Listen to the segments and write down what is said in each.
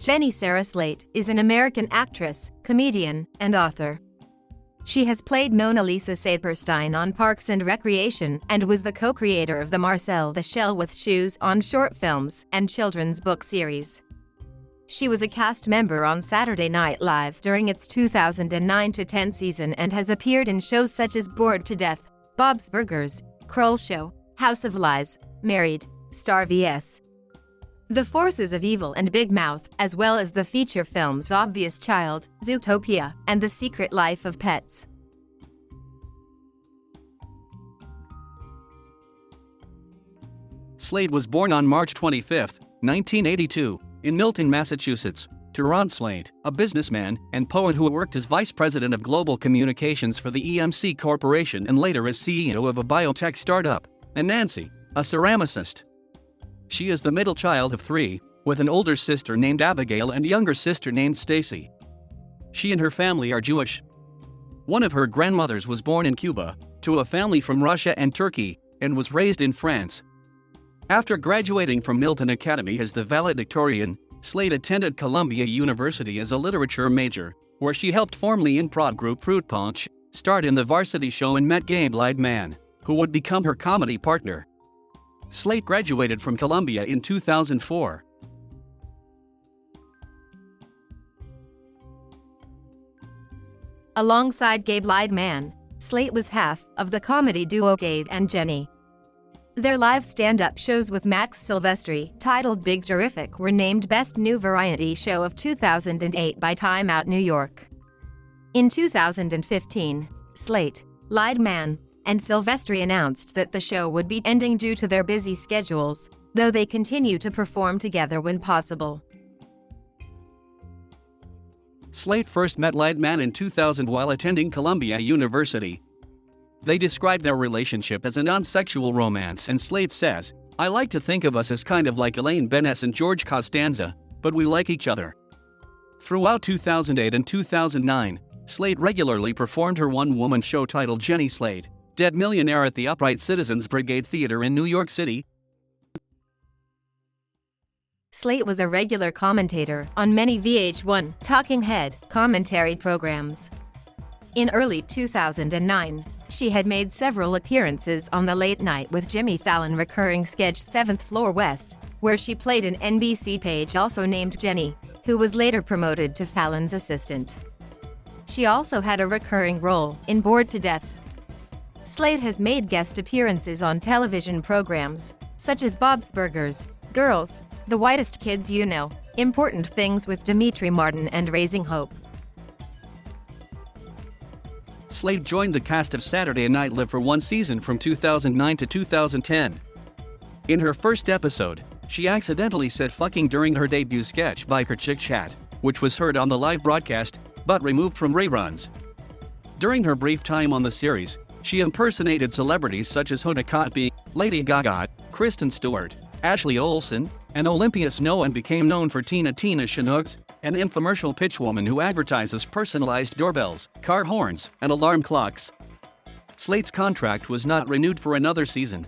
Jenny Sarah Slate is an American actress, comedian, and author. She has played Mona Lisa Saperstein on Parks and Recreation and was the co-creator of the Marcel the Shell with Shoes on short films and children's book series. She was a cast member on Saturday Night Live during its 2009-10 season and has appeared in shows such as Bored to Death, Bob's Burgers, Kroll Show, House of Lies, Married, Star vs. The Forces of Evil and Big Mouth, as well as the feature films The Obvious Child, Zootopia, and The Secret Life of Pets. Slate was born on March 25, 1982, in Milton, Massachusetts, to Ron Slate, a businessman and poet who worked as vice president of global communications for the EMC Corporation and later as CEO of a biotech startup, and Nancy, a ceramicist. She is the middle child of three, with an older sister named Abigail and younger sister named Stacy. She and her family are Jewish. One of her grandmothers was born in Cuba, to a family from Russia and Turkey, and was raised in France. After graduating from Milton Academy as the valedictorian, Slate attended Columbia University as a literature major, where she helped form the improv group Fruit Punch, starred in the Varsity Show and met Gabe Liedman, who would become her comedy partner. Slate graduated from Columbia in 2004. Alongside Gabe Liedman, Slate was half of the comedy duo Gabe and Jenny. Their live stand-up shows with Max Silvestri, titled Big Terrific, were named Best New Variety Show of 2008 by Time Out New York. In 2015, Slate, Liedman, and Silvestri announced that the show would be ending due to their busy schedules, though they continue to perform together when possible. Slate first met Liedman in 2000 while attending Columbia University. They described their relationship as a non-sexual romance, and Slate says, "I like to think of us as kind of like Elaine Benes and George Costanza, but we like each other." Throughout 2008 and 2009, Slate regularly performed her one-woman show titled Jenny Slate, Dead Millionaire at the Upright Citizens Brigade Theater in New York City. Slate was a regular commentator on many VH1 Talking Head commentary programs. In early 2009, she had made several appearances on the Late Night with Jimmy Fallon recurring sketch 7th Floor West, where she played an NBC page also named Jenny, who was later promoted to Fallon's assistant. She also had a recurring role in Bored to Death. Slate has made guest appearances on television programs, such as Bob's Burgers, Girls, The Whitest Kids You Know, Important Things with Dimitri Martin, and Raising Hope. Slate joined the cast of Saturday Night Live for one season from 2009 to 2010. In her first episode, she accidentally said fucking during her debut sketch Biker Chick Chat, which was heard on the live broadcast, but removed from reruns. During her brief time on the series, she impersonated celebrities such as Huda Katbi, Lady Gaga, Kristen Stewart, Ashley Olsen, and Olympia Snow, and became known for Tina Chinooks, an infomercial pitchwoman who advertises personalized doorbells, car horns, and alarm clocks. Slate's contract was not renewed for another season.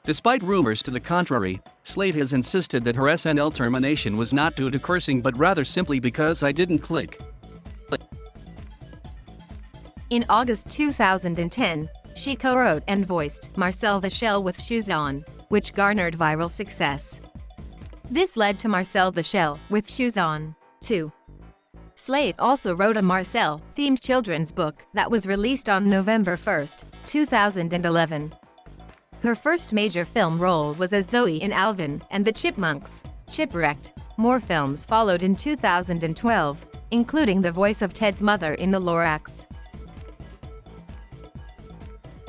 Despite rumors to the contrary, Slate has insisted that her SNL termination was not due to cursing but rather simply because I didn't click. In August 2010, she co-wrote and voiced Marcel the Shell with Shoes On, which garnered viral success. This led to Marcel the Shell with Shoes On, 2. Slate also wrote a Marcel-themed children's book that was released on November 1, 2011. Her first major film role was as Zoe in Alvin and the Chipmunks, Chipwrecked. More films followed in 2012, including the voice of Ted's mother in The Lorax.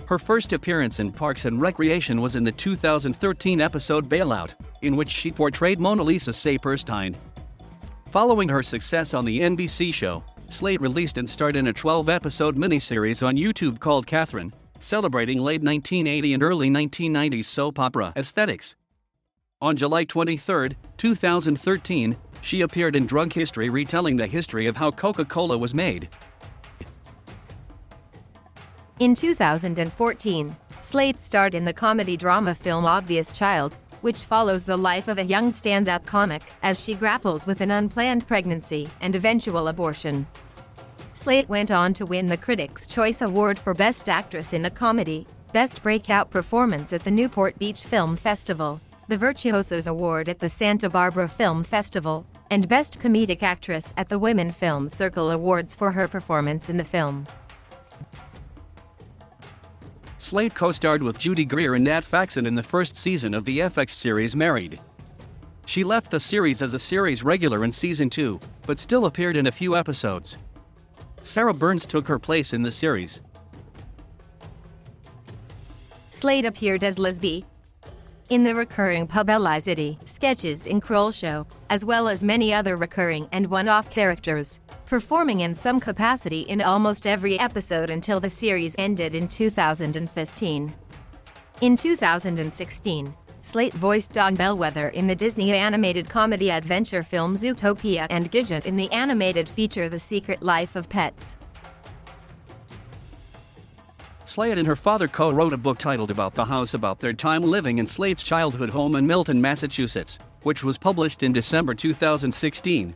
Her first appearance in Parks and Recreation was in the 2013 episode Bailout, in which she portrayed Mona Lisa Saperstein. Following her success on the NBC show, Slate released and starred in a 12-episode miniseries on YouTube called Catherine, celebrating late 1980 and early 1990s soap opera aesthetics. On July 23, 2013, she appeared in Drug History, retelling the history of how Coca-Cola was made. In 2014, Slate starred in the comedy drama film Obvious Child, which follows the life of a young stand-up comic as she grapples with an unplanned pregnancy and eventual abortion. Slate went on to win the Critics' Choice Award for Best Actress in a Comedy, Best Breakout Performance at the Newport Beach Film Festival, the Virtuosos Award at the Santa Barbara Film Festival, and Best Comedic Actress at the Women Film Circle Awards for her performance in the film. Slate co-starred with Judy Greer and Nat Faxon in the first season of the FX series Married. She left the series as a series regular in season 2, but still appeared in a few episodes. Sarah Burns took her place in the series. Slate appeared as Lisby in the recurring Publicity sketches in Kroll Show, as well as many other recurring and one-off characters, performing in some capacity in almost every episode until the series ended in 2015. In 2016, Slate voiced Dog Bellwether in the Disney animated comedy adventure film Zootopia and Gidget in the animated feature The Secret Life of Pets. Slate and her father co-wrote a book titled About the House about their time living in Slate's childhood home in Milton, Massachusetts, which was published in December 2016.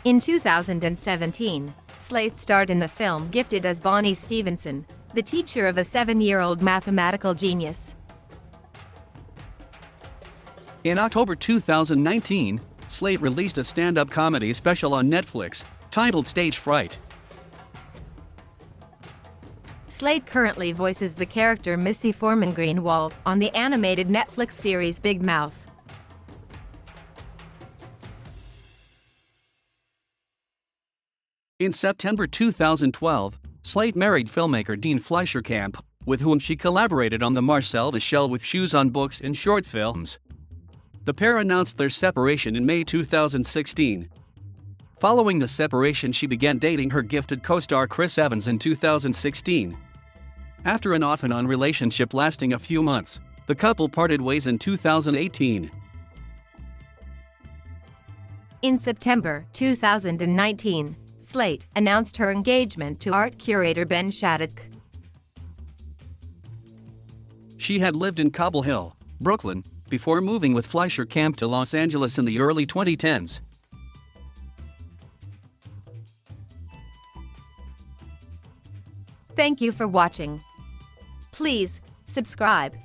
In 2017, Slate starred in the film Gifted as Bonnie Stevenson, the teacher of a 7-year-old mathematical genius. In October 2019, Slate released a stand-up comedy special on Netflix, titled Stage Fright. Slate currently voices the character Missy Foreman Greenwald on the animated Netflix series Big Mouth. In September 2012, Slate married filmmaker Dean Fleischerkamp, with whom she collaborated on the Marcel the Shell with Shoes on books and short films. The pair announced their separation in May 2016. Following the separation, she began dating her gifted co-star Chris Evans in 2016. After an off-and-on relationship lasting a few months, the couple parted ways in 2018. In September 2019, Slate announced her engagement to art curator Ben Shattuck. She had lived in Cobble Hill, Brooklyn, before moving with Fleischerkamp to Los Angeles in the early 2010s. Thank you for watching. Please subscribe.